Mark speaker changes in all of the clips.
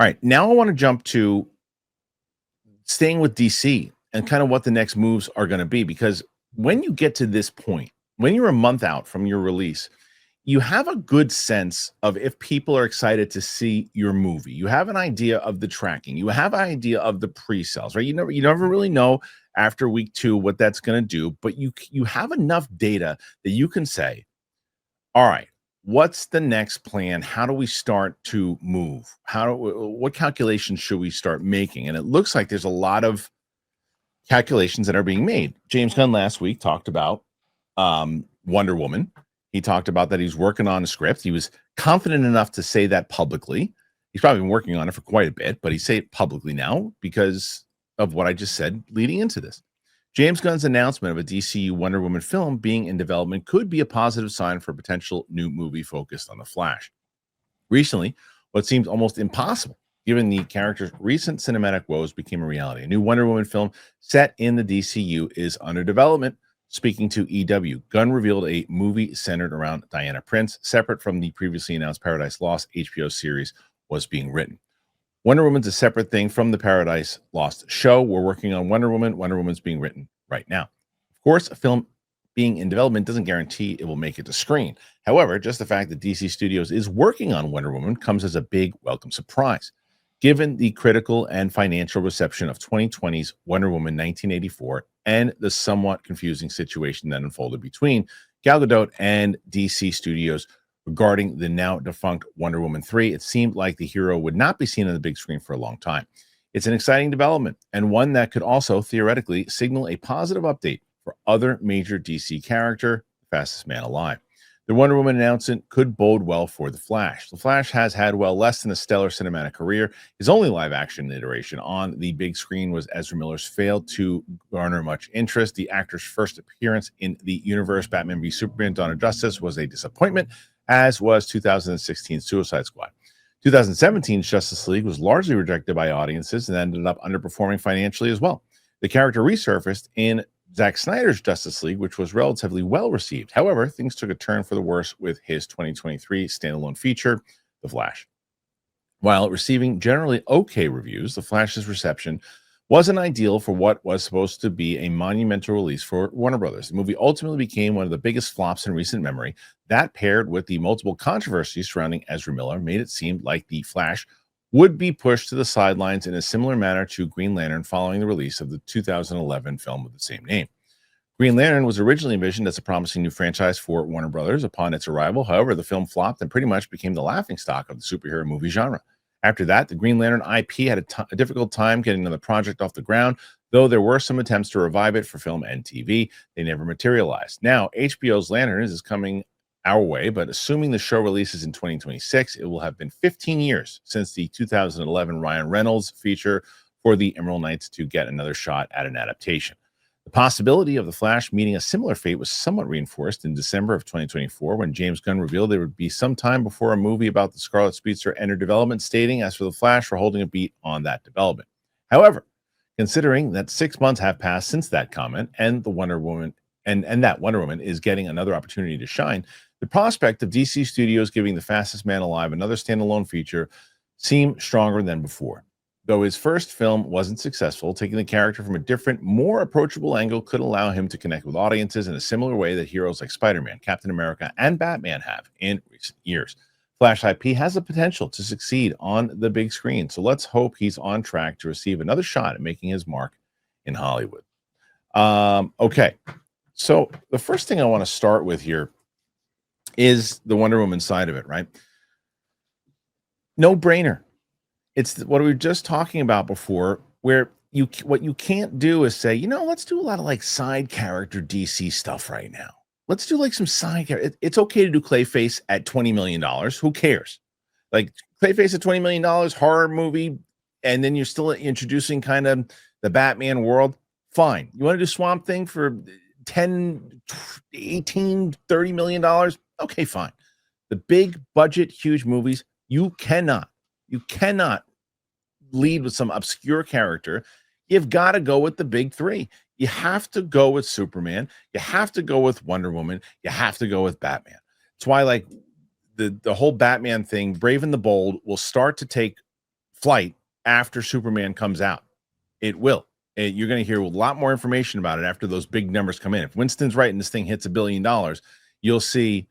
Speaker 1: All right, now I want to jump to staying with DC and kind of what the next moves are going to be. Because when you get to this point, when you're a month out from your release, you have a good sense of if people are excited to see your movie. You have an idea of the tracking. You have an idea of the pre-sales, right? You never really know after week 2 what that's going to do, but you have enough data that you can say, all right, what's the next plan? How do we start to move? What calculations should we start making? And it looks like there's a lot of calculations that are being made. James Gunn last week talked about Wonder Woman. He talked about that he's working on a script. He was confident enough to say that publicly. He's probably been working on it for quite a bit, but he say it publicly now because of what I just said leading into this. James Gunn's announcement of a DCU Wonder Woman film being in development could be a positive sign for a potential new movie focused on the Flash. Recently, what seems almost impossible, given the character's recent cinematic woes, became a reality. A new Wonder Woman film set in the DCU is under development. Speaking to EW, Gunn revealed a movie centered around Diana Prince, separate from the previously announced Paradise Lost HBO series, was being written. Wonder Woman's a separate thing from the Paradise Lost show. We're working on Wonder Woman. Wonder Woman's being written right now. Of course, a film being in development doesn't guarantee it will make it to screen. However, just the fact that DC Studios is working on Wonder Woman comes as a big welcome surprise, given the critical and financial reception of 2020's Wonder Woman 1984 and the somewhat confusing situation that unfolded between Gal Gadot and DC Studios regarding the now defunct Wonder Woman 3. It seemed like the hero would not be seen on the big screen for a long time. It's an exciting development, and one that could also theoretically signal a positive update for other major DC character, Fastest Man Alive. The Wonder Woman announcement could bode well for The Flash. The Flash has had, less than a stellar cinematic career. His only live-action iteration on the big screen was Ezra Miller's failed to garner much interest. The actor's first appearance in the universe Batman v Superman: Dawn of Justice was a disappointment, as was 2016's Suicide Squad. 2017's Justice League was largely rejected by audiences and ended up underperforming financially as well. The character resurfaced in Zack Snyder's Justice League, which was relatively well received. However, things took a turn for the worse with his 2023 standalone feature, The Flash. While receiving generally okay reviews, The Flash's reception wasn't ideal for what was supposed to be a monumental release for Warner Brothers. The movie ultimately became one of the biggest flops in recent memory. That, paired with the multiple controversies surrounding Ezra Miller, made it seem like The Flash would be pushed to the sidelines in a similar manner to Green Lantern following the release of the 2011 film of the same name. Green Lantern was originally envisioned as a promising new franchise for Warner Brothers upon its arrival. However, the film flopped and pretty much became the laughingstock of the superhero movie genre. After that, the Green Lantern IP had a difficult time getting another project off the ground, though there were some attempts to revive it for film and TV. They never materialized. Now, HBO's Lanterns is coming our way, but assuming the show releases in 2026, it will have been 15 years since the 2011 Ryan Reynolds feature for the Emerald Knights to get another shot at an adaptation. The possibility of The Flash meeting a similar fate was somewhat reinforced in December of 2024 when James Gunn revealed there would be some time before a movie about the Scarlet Speedster entered development, stating, as for The Flash, we're holding a beat on that development. However, considering that 6 months have passed since that comment and the Wonder Woman and that Wonder Woman is getting another opportunity to shine, the prospect of DC Studios giving The Fastest Man Alive another standalone feature seemed stronger than before. Though his first film wasn't successful, taking the character from a different, more approachable angle could allow him to connect with audiences in a similar way that heroes like Spider-Man, Captain America, and Batman have in recent years. Flash IP has the potential to succeed on the big screen, so let's hope he's on track to receive another shot at making his mark in Hollywood. Okay, so the first thing I want to start with here is the Wonder Woman side of it, right? No brainer. It's what we were just talking about before, where what you can't do is say, let's do a lot of like side character DC stuff right now. Let's do like some side character. It's okay to do Clayface at $20 million. Who cares? Like Clayface at $20 million, horror movie, and then you're still introducing kind of the Batman world. Fine. You want to do Swamp Thing for 10, 18, $30 million? Okay, fine. The big budget, huge movies, you cannot lead with some obscure character. You've got to go with the big three. You have to go with Superman. You have to go with Wonder Woman. You have to go with Batman. That's why, like, the whole Batman thing, Brave and the Bold, will start to take flight after Superman comes out. It will. You're going to hear a lot more information about it after those big numbers come in. If Winston's right and this thing hits $1 billion, you'll see,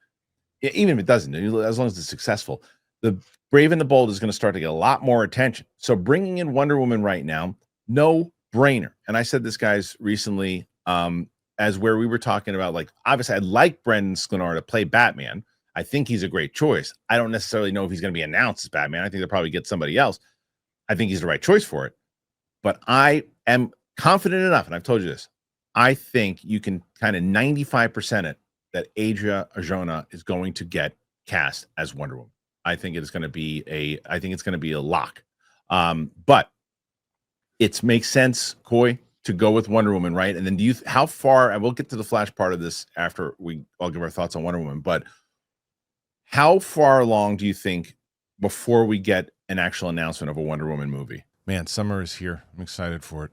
Speaker 1: even if it doesn't, as long as it's successful, the Brave and the Bold is going to start to get a lot more attention. So bringing in Wonder Woman right now, no brainer. And I said this, guys, recently, as where we were talking about, like, obviously I like Brendan Sklenar to play Batman. I think he's a great choice. I don't necessarily know if he's going to be announced as Batman. I think they'll probably get somebody else. I think he's the right choice for it. But I am confident enough, and I've told you this, I think you can kind of 95% it that Adria Arjona is going to get cast as Wonder Woman. I think it's going to be a lock. But it makes sense, Coy, to go with Wonder Woman, right? And then how far, and we'll get to the Flash part of this after I'll give our thoughts on Wonder Woman, but how far along do you think before we get an actual announcement of a Wonder Woman movie? Man, summer is here. I'm excited for it.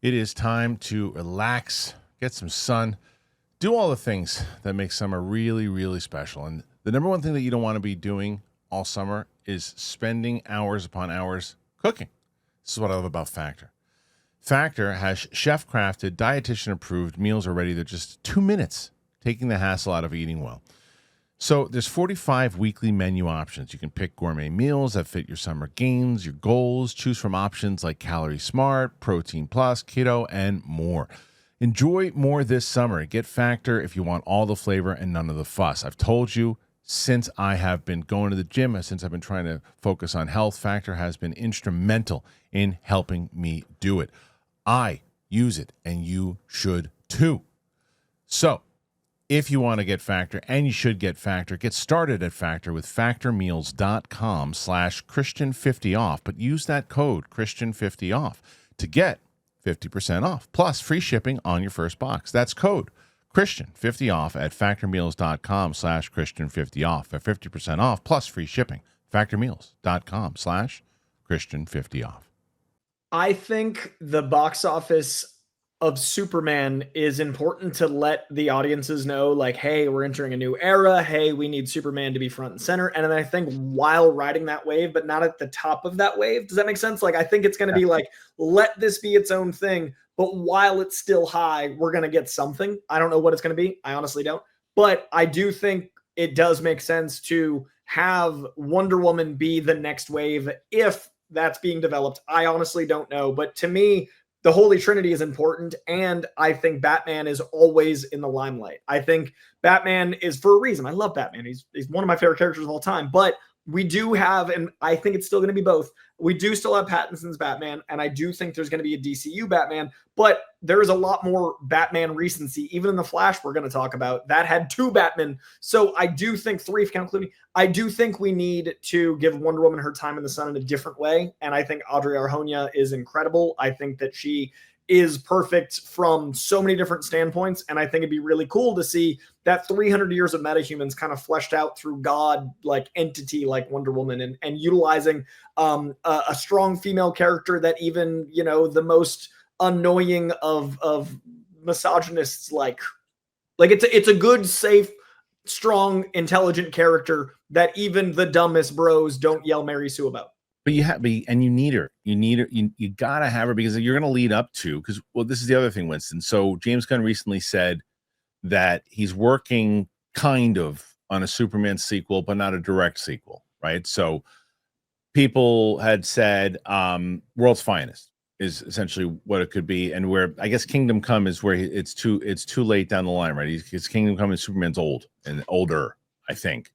Speaker 1: It is time to relax, get some sun, do all the things that make summer really, really special. And the number one thing that you don't want to be doing all summer is spending hours upon hours cooking. This is what I love about Factor. Factor has chef-crafted, dietitian-approved meals are ready. They're just 2 minutes, taking the hassle out of eating well. So there's 45 weekly menu options. You can pick gourmet meals that fit your summer gains, your goals, choose from options like Calorie Smart, Protein Plus, Keto, and more. Enjoy more this summer. Get Factor if you want all the flavor and none of the fuss. I've told you since I have been going to the gym, since I've been trying to focus on health, Factor has been instrumental in helping me do it. I use it, and you should too. So, if you want to get Factor, and you should get Factor, get started at Factor with factormeals.com/Kristian50off, but use that code Kristian50off to get 50% off, plus free shipping on your first box. That's code Kristian50off at factormeals.com/Kristian50off for 50% off, plus free shipping. Factormeals.com/Kristian50off.
Speaker 2: I think the box office of Superman is important to let the audiences know, like, hey, we're entering a new era. Hey, we need Superman to be front and center. And then I think while riding that wave, but not at the top of that wave, does that make sense? Like, I think it's going to be like, let this be its own thing. But while it's still high, we're going to get something. I don't know what it's going to be. I honestly don't. But I do think it does make sense to have Wonder Woman be the next wave if that's being developed. I honestly don't know. But to me, the Holy Trinity is important, and I think Batman is always in the limelight. I think Batman is for a reason. I love Batman. He's one of my favorite characters of all time, but we do have, and I think it's still going to be both, we do still have Pattinson's Batman, and I do think there's going to be a DCU Batman, but there's a lot more Batman recency. Even in The Flash we're going to talk about, that had 2 Batman. So I do think 3, if you count Clooney. I do think we need to give Wonder Woman her time in the sun in a different way, and I think Adria Arjona is incredible. I think that she is perfect from so many different standpoints, and I think it'd be really cool to see that 300 years of metahumans kind of fleshed out through God-like entity like Wonder Woman, and utilizing a strong female character that even, you know, the most annoying of misogynists like it's a good, safe, strong, intelligent character that even the dumbest bros don't yell Mary Sue about.
Speaker 1: But you need her. You gotta have her, because you're gonna lead up to, because, well, this is the other thing, Winston. So James Gunn recently said that he's working kind of on a Superman sequel, but not a direct sequel, right? So people had said World's Finest is essentially what it could be, and where I guess Kingdom Come is where it's too late down the line, right? It's Kingdom Come and Superman's old and older, I think,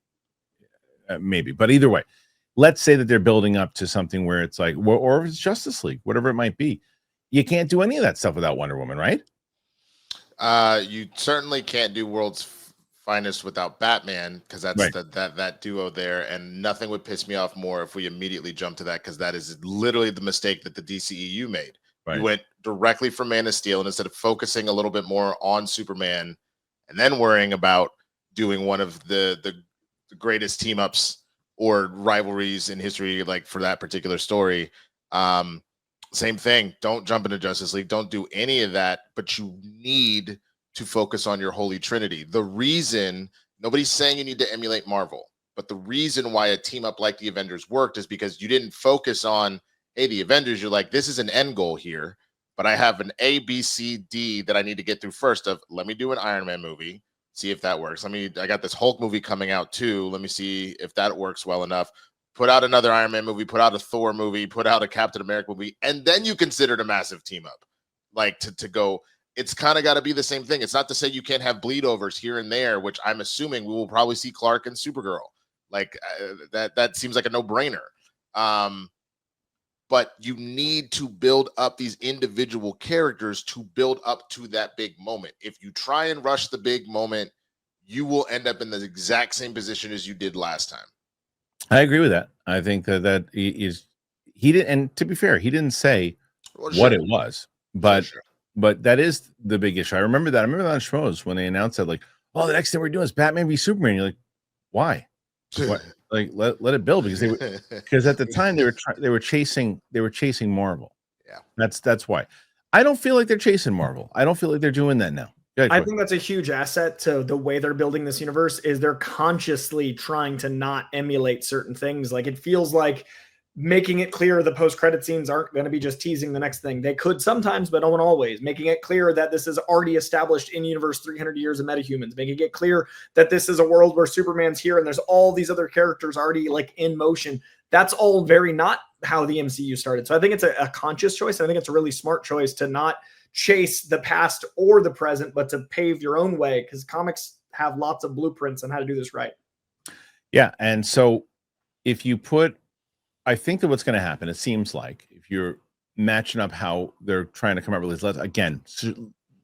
Speaker 1: maybe. But either way, let's say that they're building up to something where it's like, or if it's Justice League, whatever it might be. You can't do any of that stuff without Wonder Woman, right?
Speaker 3: You certainly can't do World's Finest without Batman, because that's right. that duo there, and nothing would piss me off more if we immediately jump to that, because that is literally the mistake that the DCEU made. Right. You went directly from Man of Steel, and instead of focusing a little bit more on Superman and then worrying about doing one of the greatest team ups or rivalries in history, like for that particular story, same thing. Don't jump into Justice League. Don't do any of that, but you need to focus on your Holy Trinity. The reason, nobody's saying you need to emulate Marvel, but the reason why a team up like the Avengers worked is because you didn't focus on Hey, the Avengers, you're like, this is an end goal here, but I have an A, B, C, D that I need to get through first. Of let me do an Iron Man movie, see if that works. I got this Hulk movie coming out too. Let me see if that works well enough. Put out another Iron Man movie, put out a Thor movie, put out a Captain America movie, and then you consider a massive team up. Like to go, it's kind of got to be the same thing. It's not to say you can't have bleed overs here and there, which I'm assuming we will probably see Clark and Supergirl. Like that seems like a no-brainer. But you need to build up these individual characters to build up to that big moment. If you try and rush the big moment, you will end up in the exact same position as you did last time.
Speaker 1: I agree with that. I think that he didn't, and to be fair, he didn't say what it was, but that is the big issue. I remember that on shows when they announced that, like, oh, the next thing we're doing is Batman v Superman. You're like, why? What? Like let it build, because at the time they were chasing Marvel.
Speaker 3: Yeah,
Speaker 1: that's why. I don't feel like they're chasing Marvel. I don't feel like they're doing that now.
Speaker 2: I think that's a huge asset to the way they're building this universe. Is they're consciously trying to not emulate certain things. Like it feels like making it clear the post-credit scenes aren't going to be just teasing the next thing. They could sometimes, but no always. Making it clear that this is already established in universe 300 years of metahumans. Making it clear that this is a world where Superman's here and there's all these other characters already like in motion. That's all very not how the MCU started. So I think it's a conscious choice. I think it's a really smart choice to not chase the past or the present, but to pave your own way, because comics have lots of blueprints on how to do this right.
Speaker 1: Yeah. And so if you put, I think that what's going to happen, it seems like, if you're matching up how they're trying to come up with this,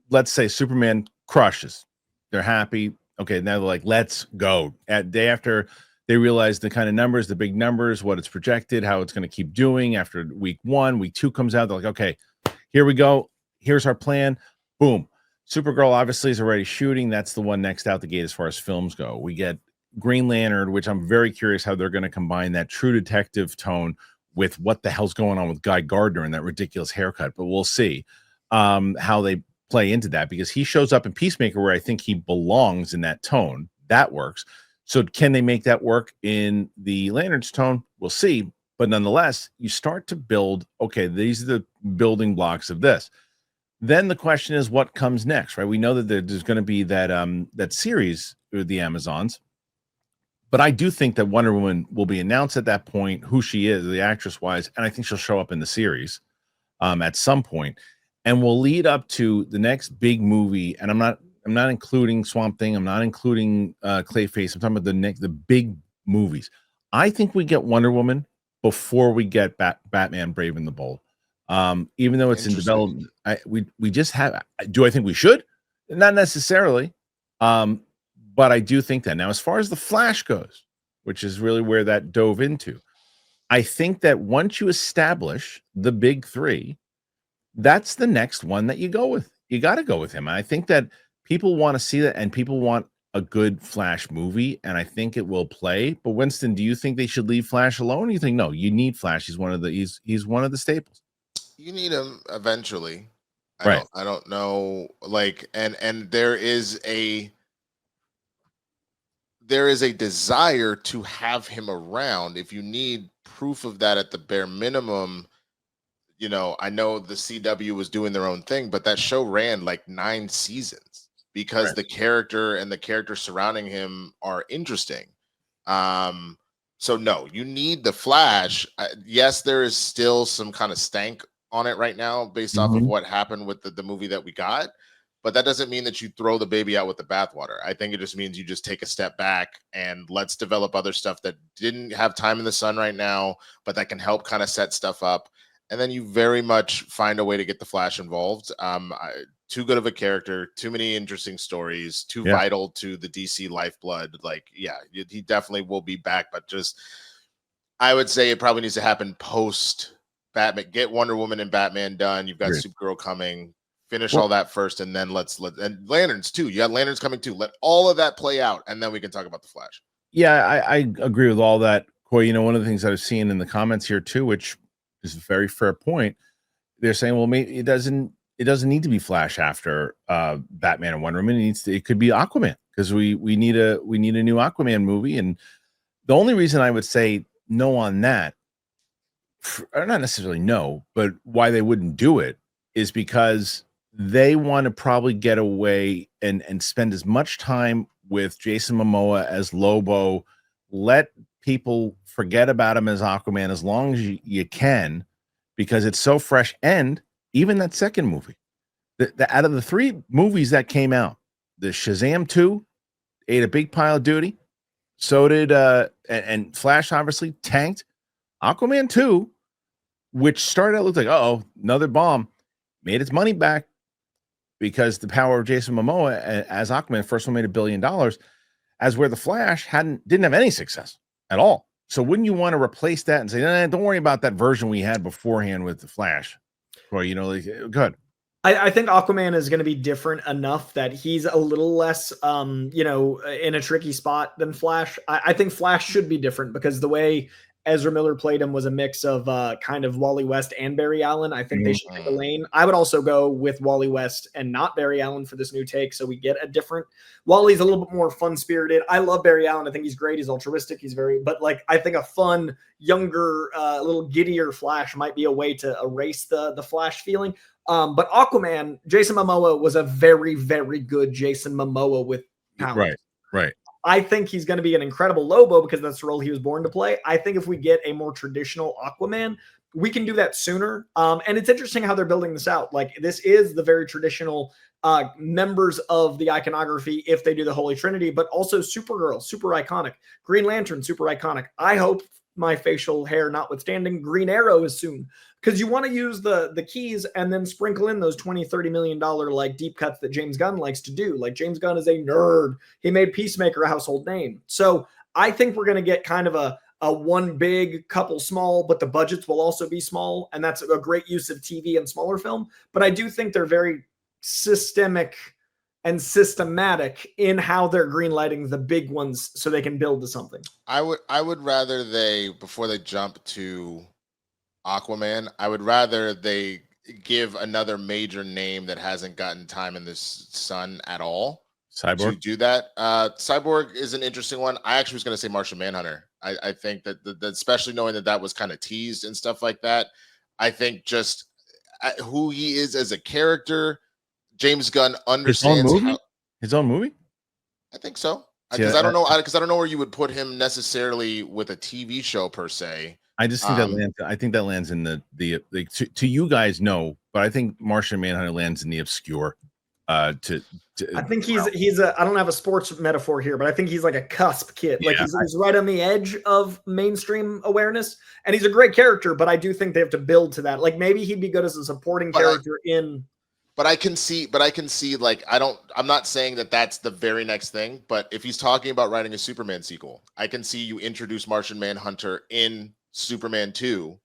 Speaker 1: let's say Superman crushes, they're happy. Okay, now they're like, let's go. At day after they realize the kind of numbers, the big numbers, what it's projected, how it's going to keep doing after week 1, week 2 comes out. They're like, okay, here we go. Here's our plan. Boom. Supergirl obviously is already shooting. That's the one next out the gate as far as films go. We get Green Lantern, which I'm very curious how they're going to combine that true detective tone with what the hell's going on with Guy Gardner and that ridiculous haircut. But we'll see how they play into that, because he shows up in Peacemaker where I think he belongs in that tone. That works. So can they make that work in the Lantern's tone? We'll see. But nonetheless, you start to build, okay, these are the building blocks of this. Then the question is, what comes next, right? We know that there's going to be that series with the Amazons. But I do think that Wonder Woman will be announced at that point, who she is, the actress-wise, and I think she'll show up in the series at some point, and will lead up to the next big movie. And I'm not including Swamp Thing, I'm not including Clayface. I'm talking about the big movies. I think we get Wonder Woman before we get Batman: Brave and the Bold. Even though it's in development, we just have. Do I think we should? Not necessarily. But I do think that. Now, as far as the Flash goes, which is really where that dove into, I think that once you establish the big 3, that's the next one that you go with. You got to go with him. And I think that people want to see that, and people want a good Flash movie, and I think it will play. But Winston, do you think they should leave Flash alone? Or you think no, you need Flash? He's one of the staples.
Speaker 3: You need him eventually.
Speaker 1: Right.
Speaker 3: I don't know. Like, and there is a desire to have him around. If you need proof of that at the bare minimum, I know the CW was doing their own thing, but that show ran like 9 seasons because the character and the characters surrounding him are interesting. So no, you need the Flash. Yes, there is still some kind of stank on it right now based off of what happened with the movie that we got. But that doesn't mean that you throw the baby out with the bathwater. I think it just means you just take a step back and let's develop other stuff that didn't have time in the sun right now, but that can help kind of set stuff up. And then you very much find a way to get the Flash involved. Too good of a character, too many interesting stories, too vital to the DC lifeblood. Like, yeah, he definitely will be back, but just, I would say it probably needs to happen post Batman. Get Wonder Woman and Batman done. You've got Supergirl coming. Finish all that first, and then and Lanterns too. You got Lanterns coming too. Let all of that play out, and then we can talk about the Flash.
Speaker 1: Yeah, I agree with all that, Coy. One of the things that I've seen in the comments here too, which is a very fair point, they're saying, well, maybe it doesn't need to be Flash after Batman and Wonder Woman. It could be Aquaman, because we need a new Aquaman movie. And the only reason I would say no on that or not necessarily no, but why they wouldn't do it is because they want to probably get away and spend as much time with Jason Momoa as Lobo. Let people forget about him as Aquaman as long as you can, because it's so fresh. And even that second movie, the out of the 3 movies that came out, the Shazam 2 ate a big pile of duty. So did and Flash obviously tanked. Aquaman 2, which started out looked like, another bomb, made its money back because the power of Jason Momoa as Aquaman, first one made $1 billion, as where the Flash didn't have any success at all. So wouldn't you want to replace that and say, don't worry about that version we had beforehand with the Flash? Or, good.
Speaker 2: I think Aquaman is going to be different enough that he's a little less, in a tricky spot than Flash. I think Flash should be different because the way Ezra Miller played him was a mix of kind of Wally West and Barry Allen. I think they should pick a lane. I would also go with Wally West and not Barry Allen for this new take, so we get a different. Wally's a little bit more fun spirited. I love Barry Allen. I think he's great. He's altruistic. He's but I think a fun, younger, little giddier Flash might be a way to erase the Flash feeling. But Aquaman, Jason Momoa was a very, very good Jason Momoa with talent.
Speaker 1: Right.
Speaker 2: I think he's going to be an incredible Lobo because that's the role he was born to play. I think if we get a more traditional Aquaman, we can do that sooner. And it's interesting how they're building this out. Like, this is the very traditional members of the iconography if they do the Holy Trinity, but also Supergirl, super iconic. Green Lantern, super iconic. I hope, my facial hair notwithstanding, Green Arrow is soon, because you want to use the keys and then sprinkle in those $20-30 million like deep cuts that James Gunn likes to do. Like, James Gunn is a nerd. He made Peacemaker a household name. So I think we're going to get kind of a one big, couple small, but the budgets will also be small, and that's a great use of TV and smaller film. But I do think they're very systemic and systematic in how they're greenlighting the big ones so they can build to something.
Speaker 3: I would rather before they jump to Aquaman, I would rather they give another major name that hasn't gotten time in this sun at all.
Speaker 1: Cyborg?
Speaker 3: To do that. Cyborg is an interesting one. I actually was going to say Martian Manhunter. I think that, especially knowing that was kind of teased and stuff like that, I think just who he is as a character, James Gunn understands
Speaker 1: his own movie.
Speaker 3: I think so, because I don't know where you would put him necessarily with a TV show per se.
Speaker 1: I just think that lands. I think that lands in the to you guys know, but I think Martian Manhunter lands in the obscure. I
Speaker 2: think he's I don't have a sports metaphor here, but I think he's like a cusp kid. Like, he's right on the edge of mainstream awareness, and he's a great character. But I do think they have to build to that. Like, maybe he'd be good as a supporting character in.
Speaker 3: But I can see, like, I'm not saying that that's the very next thing, but if he's talking about writing a Superman sequel, I can see you introduce Martian Manhunter in Superman 2,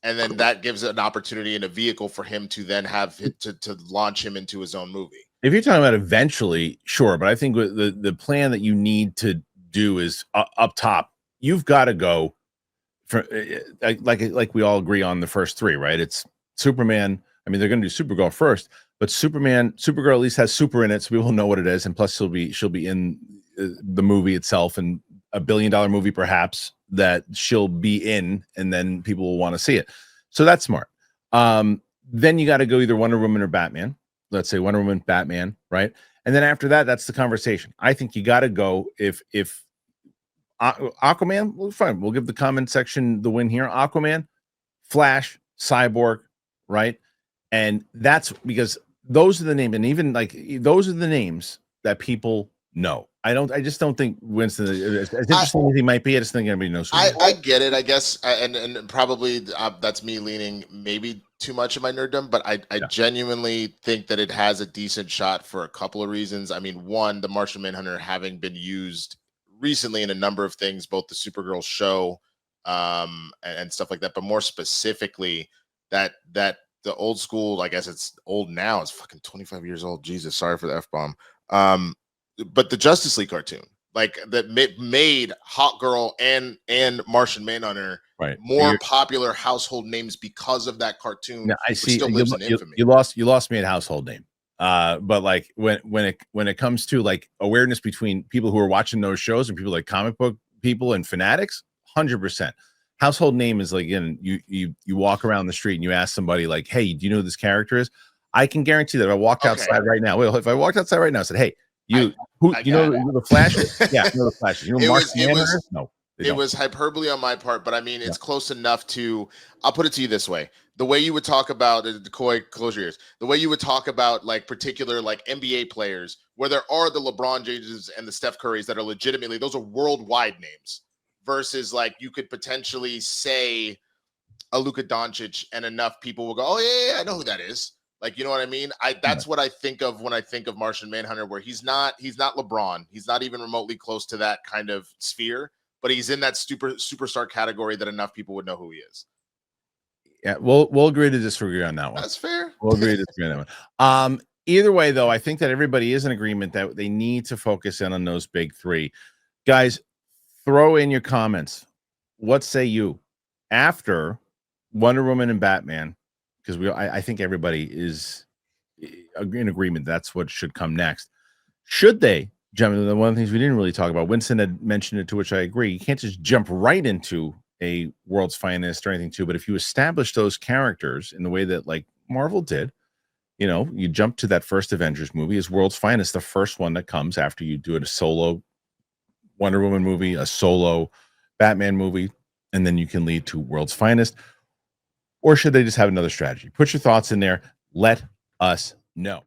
Speaker 3: and then that gives an opportunity and a vehicle for him to then have to launch him into his own movie.
Speaker 1: If you're talking about eventually, sure, but I think the plan that you need to do is up top. You've got to go for like we all agree on the first 3, right? It's Superman. I mean, they're going to do Supergirl first, but Supergirl at least has super in it, so we will know what it is, and plus she'll be in the movie itself, and a $1 billion movie perhaps that she'll be in, and then people will want to see it. So that's smart. Then you got to go either Wonder Woman or Batman. Let's say Wonder Woman, Batman, right? And then after that, that's the conversation. I think you got to go if Aquaman, well, fine. We'll give the comment section the win here. Aquaman, Flash, Cyborg, right? And that's because those are the names, and even like those are the names that people know. I just don't think Winston, as interesting as he might be, I just think everybody knows.
Speaker 3: I get it, I guess, and probably that's me leaning maybe too much of my nerddom, but I genuinely think that it has a decent shot for a couple of reasons. I mean, one, the Martian Manhunter having been used recently in a number of things, both the Supergirl show and stuff like that, but more specifically that the old school, I guess it's old now, it's fucking 25 years old. Jesus, sorry for the F-bomb. But the Justice League cartoon, like that made Hot Girl and Martian Manhunter more popular household names because of that cartoon.
Speaker 1: I see.
Speaker 3: Still lives in infamy.
Speaker 1: You lost me at household name. But like when it comes to like awareness between people who are watching those shows and people like comic book people and fanatics, 100%. household name is like, again, you walk around the street and you ask somebody like, hey, do you know who this character is? I can guarantee that if I walked outside right now, if I walked outside right now and said, hey, you know the Flash is? Yeah, you know the Flash is. You know Mark Hamill is? No.
Speaker 3: It was hyperbole on my part, but I mean, it's close enough to, I'll put it to you this way. The way you would talk about, Coy, close your ears. The way you would talk about like particular like NBA players, where there are the LeBron James and the Steph Currys that are legitimately, those are worldwide names, versus like you could potentially say a Luka Doncic and enough people will go, oh yeah, I know who that is. Like, you know what I mean? That's what I think of when I think of Martian Manhunter, where he's not LeBron. He's not even remotely close to that kind of sphere. But he's in that superstar category that enough people would know who he is.
Speaker 1: Yeah, we'll agree to disagree on that one.
Speaker 3: That's fair.
Speaker 1: We'll agree to disagree on that one. Either way, though, I think that everybody is in agreement that they need to focus in on those big three. Guys, throw in your comments. What say you after Wonder Woman and Batman? Because I think everybody is in agreement that's what should come next. Should they? One of the things we didn't really talk about, Winston had mentioned it, to which I agree. You can't just jump right into a World's Finest or anything too. But if you establish those characters in the way that like Marvel did, you know, you jump to that first Avengers movie as World's Finest, the first one that comes after you do a solo Wonder Woman movie, a solo Batman movie, and then you can lead to World's Finest. Or should they just have another strategy? Put your thoughts in there. Let us know.